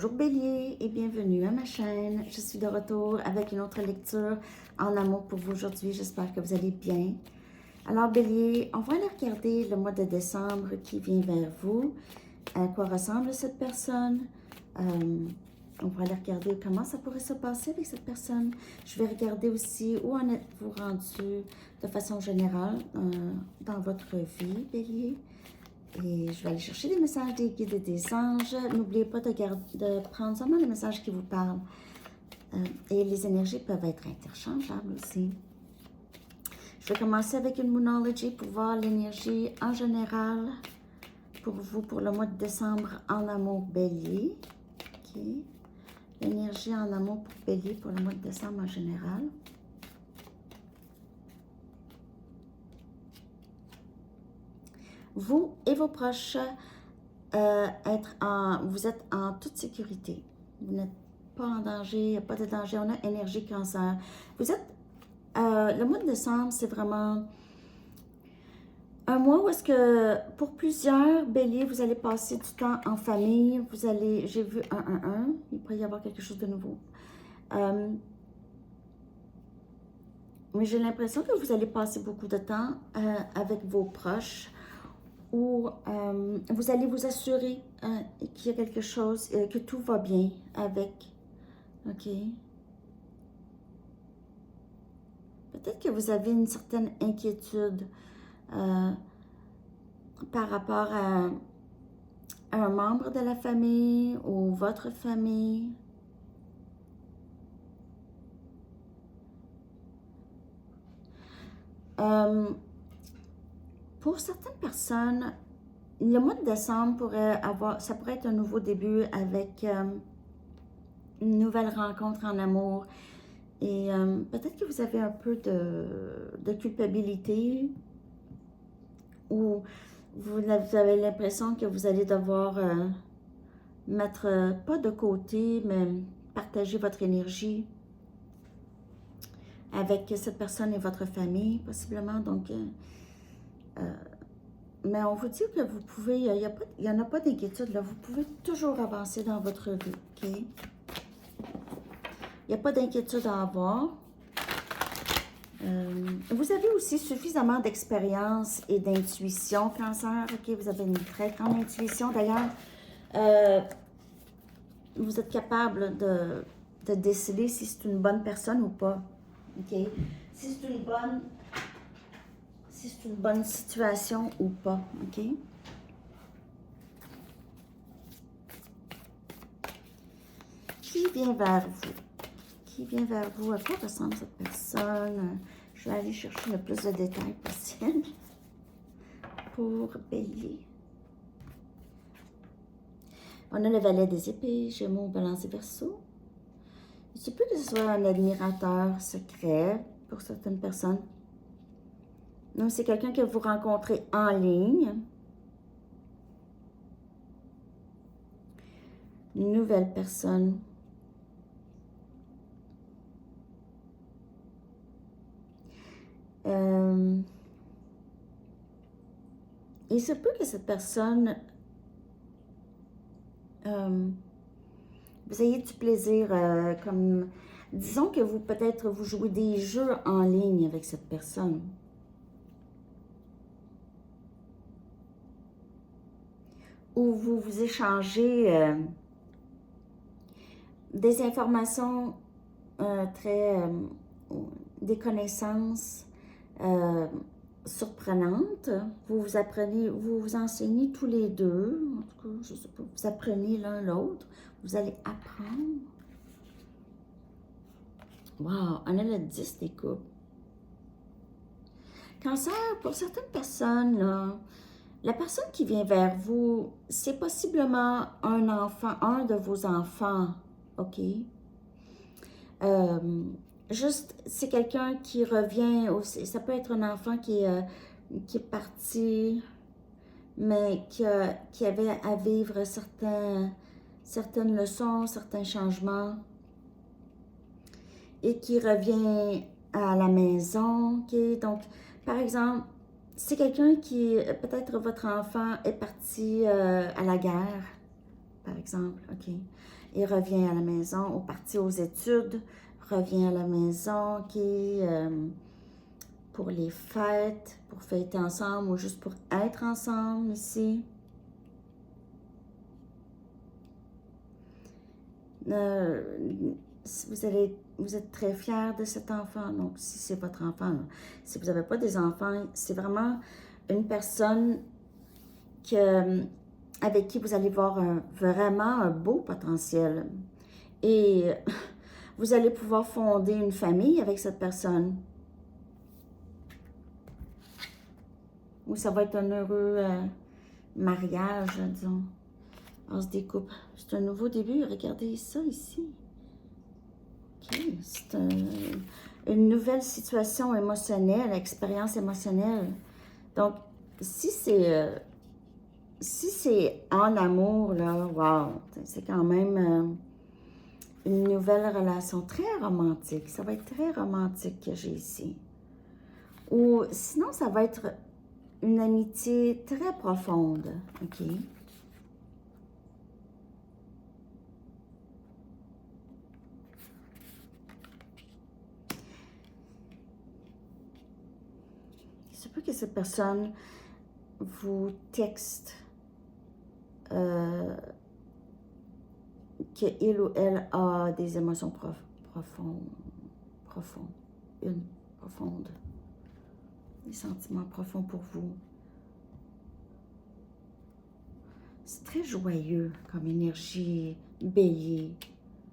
Bonjour Bélier et bienvenue à ma chaîne. Je suis de retour avec une autre lecture en amour pour vous aujourd'hui. J'espère que vous allez bien. Alors Bélier, on va aller regarder le mois de décembre qui vient vers vous. À quoi ressemble cette personne? On va aller regarder comment ça pourrait se passer avec cette personne. Je vais regarder aussi où en êtes-vous rendu de façon générale dans votre vie, Bélier. Et je vais aller chercher des messages des guides et des anges. N'oubliez pas de prendre seulement les messages qui vous parlent. Et les énergies peuvent être interchangeables aussi. Je vais commencer avec une Moonology pour voir l'énergie en général pour vous pour le mois de décembre en amour Bélier. OK. L'énergie en amour pour Bélier pour le mois de décembre en général. Vous et vos proches, vous êtes en toute sécurité. Vous n'êtes pas en danger, il n'y a pas de danger. On a énergie cancer. Vous êtes, le mois de décembre, c'est vraiment un mois où est-ce que, pour plusieurs béliers, vous allez passer du temps en famille. Vous allez, j'ai vu 1-1-1, il pourrait y avoir quelque chose de nouveau. Mais j'ai l'impression que vous allez passer beaucoup de temps avec vos proches, où vous allez vous assurer qu'il y a quelque chose, que tout va bien avec. OK? Peut-être que vous avez une certaine inquiétude par rapport à un membre de la famille ou votre famille. Pour certaines personnes, le mois de décembre ça pourrait être un nouveau début avec une nouvelle rencontre en amour. Et peut-être que vous avez un peu de culpabilité ou vous avez l'impression que vous allez devoir mettre, pas de côté, mais partager votre énergie avec cette personne et votre famille, possiblement. Donc, mais on vous dit que vous pouvez, il n'y en a pas d'inquiétude, là. Vous pouvez toujours avancer dans votre vie, OK? Il n'y a pas d'inquiétude à avoir. Vous avez aussi suffisamment d'expérience et d'intuition, Cancer. OK, vous avez une très grande intuition. D'ailleurs, vous êtes capable de décider si c'est une bonne personne ou pas. OK? Si c'est une bonne situation ou pas. OK? Qui vient vers vous? Qui vient vers vous? À quoi ressemble cette personne? Je vais aller chercher le plus de détails possible pour Bélier. On a le valet des épées, Gémeaux, Balance et Verseau. Il se peut que ce soit un admirateur secret pour certaines personnes. Donc, c'est quelqu'un que vous rencontrez en ligne. Une nouvelle personne. Il se peut que cette personne, vous ayez du plaisir, comme, disons que peut-être vous jouez des jeux en ligne avec cette personne. Ou vous échangez des informations des connaissances surprenantes. Vous vous enseignez tous les deux. En tout cas, je sais pas, vous apprenez l'un l'autre. Vous allez apprendre. Wow, on a le 10 des coupes. Cancer, pour certaines personnes, là, la personne qui vient vers vous, c'est possiblement un enfant, un de vos enfants, OK? Juste, c'est quelqu'un qui revient aussi. Ça peut être un enfant qui est parti, mais qui avait à vivre certaines leçons, certains changements, et qui revient à la maison, OK? Donc, par exemple, c'est quelqu'un qui, peut-être votre enfant est parti à la guerre, par exemple, OK? il revient à la maison, ou parti aux études, revient à la maison, OK, pour les fêtes, pour fêter ensemble, ou juste pour être ensemble ici. Vous êtes très fiers de cet enfant. Donc, si c'est votre enfant, là. Si vous n'avez pas des enfants, c'est vraiment une personne avec qui vous allez voir vraiment un beau potentiel. Et vous allez pouvoir fonder une famille avec cette personne. Ou ça va être un heureux mariage, disons. On se découpe. C'est un nouveau début. Regardez ça ici. OK. C'est une nouvelle situation émotionnelle, expérience émotionnelle. Donc, si c'est en amour, là, wow, c'est quand même une nouvelle relation très romantique. Ça va être très romantique que j'ai ici. Ou sinon, ça va être une amitié très profonde. OK? Il se peut que cette personne vous texte qu'il ou elle a des émotions profondes, des sentiments profonds pour vous. C'est très joyeux comme énergie, bélier.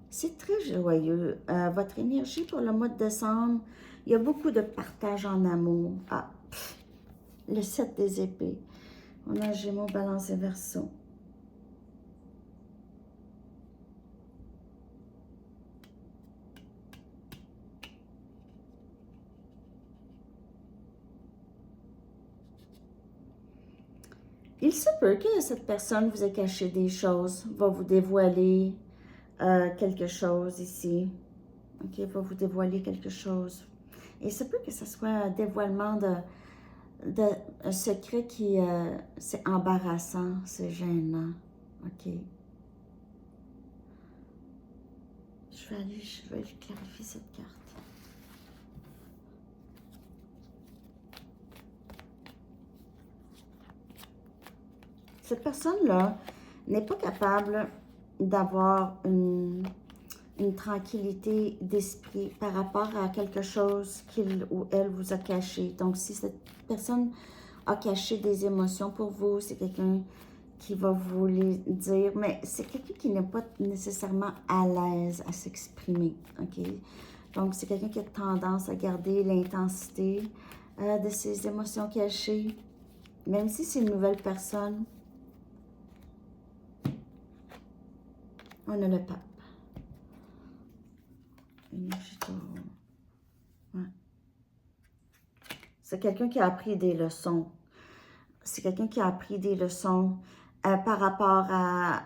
C'est très joyeux. Votre énergie pour le mois de décembre, il y a beaucoup de partage en amour. Ah, le 7 des épées. On a Gémeaux, Balance et Verseau. Il se peut que cette personne vous ait caché des choses, va vous dévoiler quelque chose ici. OK, va vous dévoiler quelque chose. Et il se peut que ce soit un dévoilement un secret qui c'est embarrassant, c'est gênant. OK. Je vais clarifier cette carte. Cette personne-là n'est pas capable d'avoir une tranquillité d'esprit par rapport à quelque chose qu'il ou elle vous a caché. Donc, si cette personne a caché des émotions pour vous, c'est quelqu'un qui va vous les dire, mais c'est quelqu'un qui n'est pas nécessairement à l'aise à s'exprimer, OK? Donc, c'est quelqu'un qui a tendance à garder l'intensité de ses émotions cachées, même si c'est une nouvelle personne. On a le pape. Ouais. C'est quelqu'un qui a appris des leçons. C'est quelqu'un qui a appris des leçons par rapport à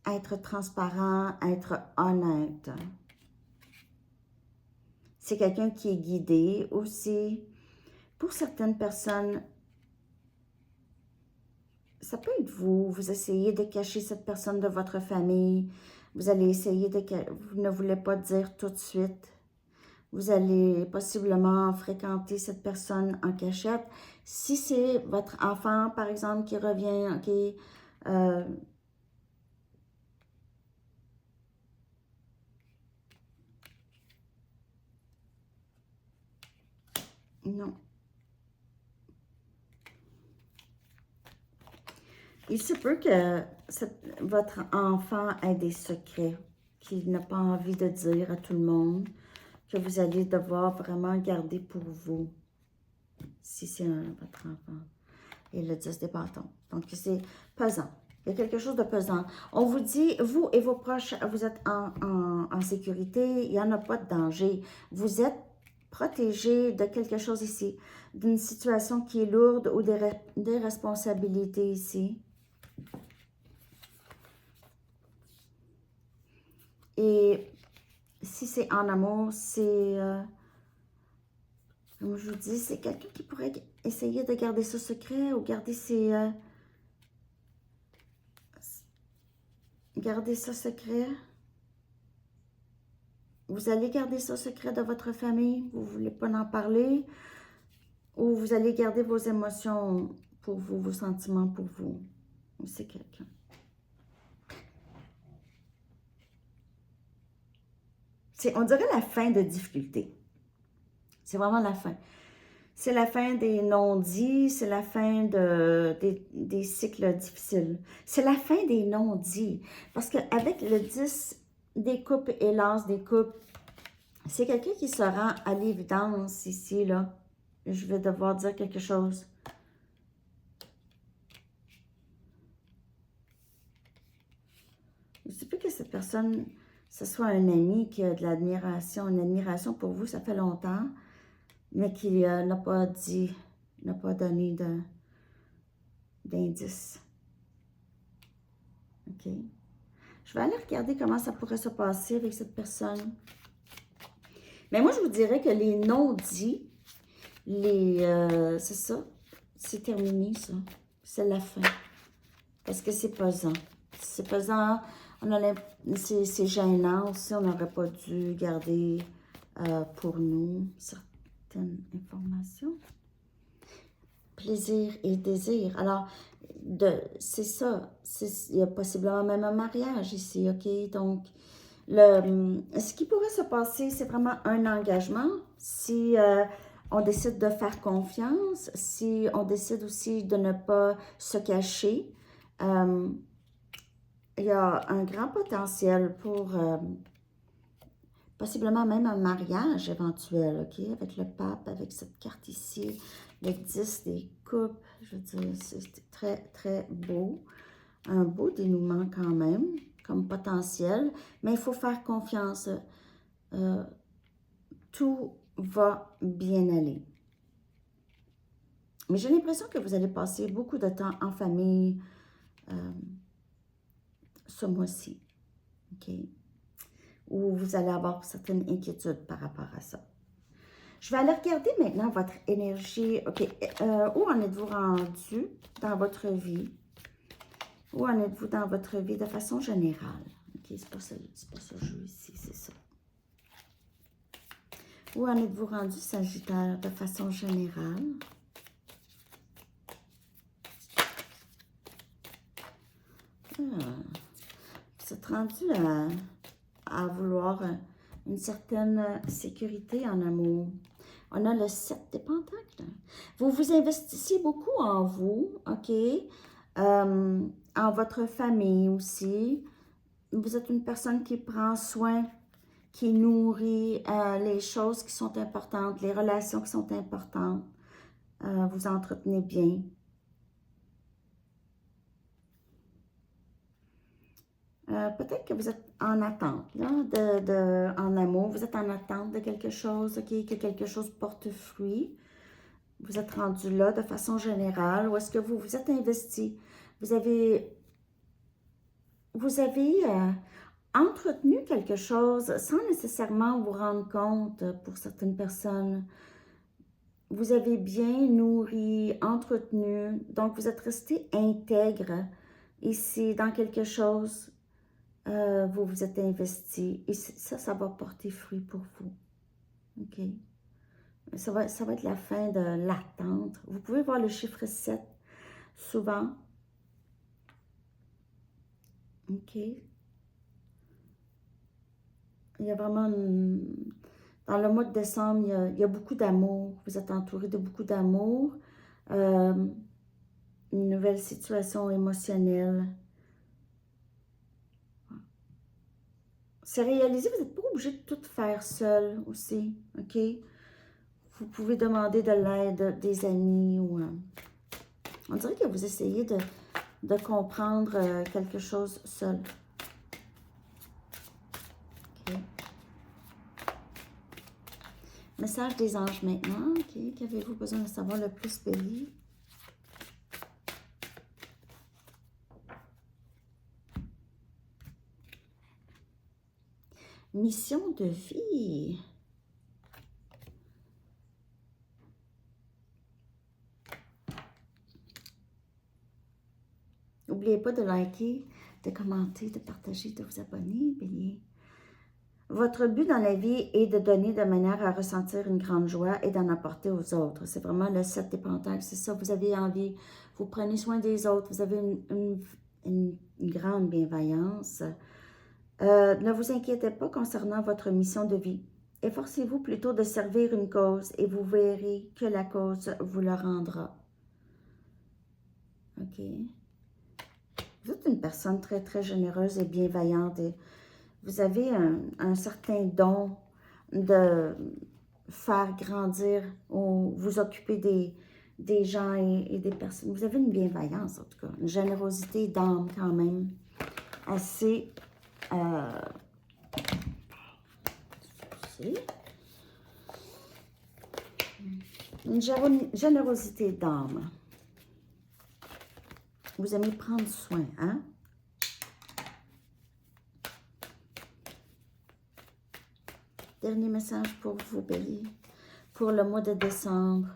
être transparent, être honnête. C'est quelqu'un qui est guidé aussi. Pour certaines personnes, ça peut être vous. Vous essayez de cacher cette personne de votre famille. Vous allez essayer vous ne voulez pas dire tout de suite. Vous allez possiblement fréquenter cette personne en cachette. Si c'est votre enfant, par exemple, qui revient, OK, non. Il se peut que votre enfant ait des secrets qu'il n'a pas envie de dire à tout le monde, que vous allez devoir vraiment garder pour vous, si c'est votre enfant. Et le 10 des bâtons. Donc, c'est pesant. Il y a quelque chose de pesant. On vous dit, vous et vos proches, vous êtes en sécurité. Il n'y en a pas de danger. Vous êtes protégé de quelque chose ici. D'une situation qui est lourde ou des responsabilités ici. Et si c'est en amour, c'est... comme je vous dis, c'est quelqu'un qui pourrait essayer de garder ça secret ou garder garder ça secret. vous allez garder ça secret de votre famille, vous ne voulez pas en parler, ou vous allez garder vos émotions pour vous, vos sentiments pour vous. C'est quelqu'un. On dirait la fin de difficulté. C'est vraiment la fin. C'est la fin des non-dits, c'est la fin des cycles difficiles. C'est la fin des non-dits. Parce qu'avec le 10 des coupes et l'as des coupes, c'est quelqu'un qui se rend à l'évidence ici, là. Je vais devoir dire quelque chose. Il se peut que cette personne, ce soit un ami qui a de l'admiration, une admiration pour vous, ça fait longtemps, mais qui n'a pas dit, n'a pas donné d'indice. OK. Je vais aller regarder comment ça pourrait se passer avec cette personne. Mais moi, je vous dirais que les non-dits, c'est ça, c'est terminé, ça. C'est la fin. Parce que c'est pesant. C'est pesant, c'est gênant aussi, on n'aurait pas dû garder pour nous certaines informations. Plaisir et désir. Alors, c'est ça. Il y a possiblement même un mariage ici, OK? Donc, ce qui pourrait se passer, c'est vraiment un engagement. Si on décide de faire confiance, si on décide aussi de ne pas se cacher, il y a un grand potentiel pour possiblement même un mariage éventuel, OK? Avec le pape, avec cette carte ici, le 10 des coupes, je veux dire, c'est très, très beau. Un beau dénouement quand même, comme potentiel, mais il faut faire confiance. Tout va bien aller. Mais j'ai l'impression que vous allez passer beaucoup de temps en famille ce mois-ci, OK? Ou vous allez avoir certaines inquiétudes par rapport à ça. Je vais aller regarder maintenant votre énergie. OK, où en êtes-vous rendu dans votre vie? Où en êtes-vous dans votre vie de façon générale? OK, c'est pas ça le jeu ici, c'est ça. Où en êtes-vous rendu, Sagittaire, de façon générale? Vous êtes rendu à vouloir une certaine sécurité en amour. On a le 7 des pentacles. Vous vous investissez beaucoup en vous, OK? En votre famille aussi. Vous êtes une personne qui prend soin, qui nourrit les choses qui sont importantes, les relations qui sont importantes. Vous entretenez bien. Peut-être que vous êtes en attente, là, en amour. Vous êtes en attente de quelque chose, OK, que quelque chose porte fruit. Vous êtes rendu là de façon générale. Ou est-ce que vous vous êtes investi? Vous avez entretenu quelque chose sans nécessairement vous rendre compte pour certaines personnes. Vous avez bien nourri, entretenu. Donc, vous êtes resté intègre ici dans quelque chose. Vous vous êtes investi et ça va porter fruit pour vous. OK? Ça va être la fin de l'attente. Vous pouvez voir le chiffre 7 souvent. OK? Il y a vraiment... Dans le mois de décembre, il y a beaucoup d'amour. Vous êtes entouré de beaucoup d'amour. Une nouvelle situation émotionnelle. C'est réalisé, vous n'êtes pas obligé de tout faire seul aussi, OK? Vous pouvez demander de l'aide des amis ou... on dirait que vous essayez de comprendre quelque chose seul. OK. Message des anges maintenant, OK? Qu'avez-vous besoin de savoir le plus, Bélier? Mission de vie. N'oubliez pas de liker, de commenter, de partager, de vous abonner, Bélier. Votre but dans la vie est de donner de manière à ressentir une grande joie et d'en apporter aux autres. C'est vraiment le 7 des pentacles, c'est ça, vous avez envie, vous prenez soin des autres, vous avez une grande bienveillance. Ne vous inquiétez pas concernant votre mission de vie. Efforcez-vous plutôt de servir une cause et vous verrez que la cause vous le rendra. OK. Vous êtes une personne très, très généreuse et bienveillante et vous avez un certain don de faire grandir ou vous occuper des gens et des personnes. Vous avez une bienveillance, en tout cas, une générosité d'âme quand même assez... une générosité d'âme. Vous aimez prendre soin, hein? Dernier message pour vous, Bélier. Pour le mois de décembre,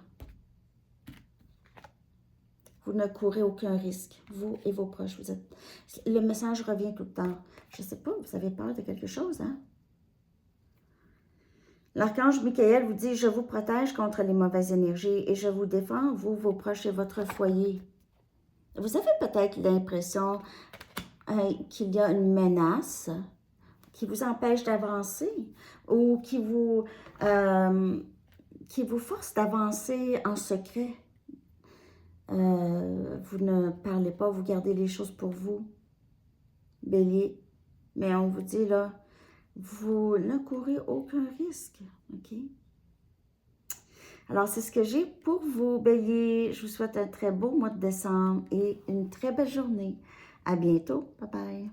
vous ne courez aucun risque. Vous et vos proches, vous êtes... Le message revient tout le temps. Je ne sais pas, vous avez peur de quelque chose, hein? L'archange Michael vous dit, je vous protège contre les mauvaises énergies et je vous défends, vous, vos proches et votre foyer. Vous avez peut-être l'impression qu'il y a une menace qui vous empêche d'avancer ou qui vous force d'avancer en secret. Vous ne parlez pas, vous gardez les choses pour vous, Bélier. Mais on vous dit là, vous ne courez aucun risque, OK? Alors, c'est ce que j'ai pour vous, Bélier. Je vous souhaite un très beau mois de décembre et une très belle journée. À bientôt. Bye bye.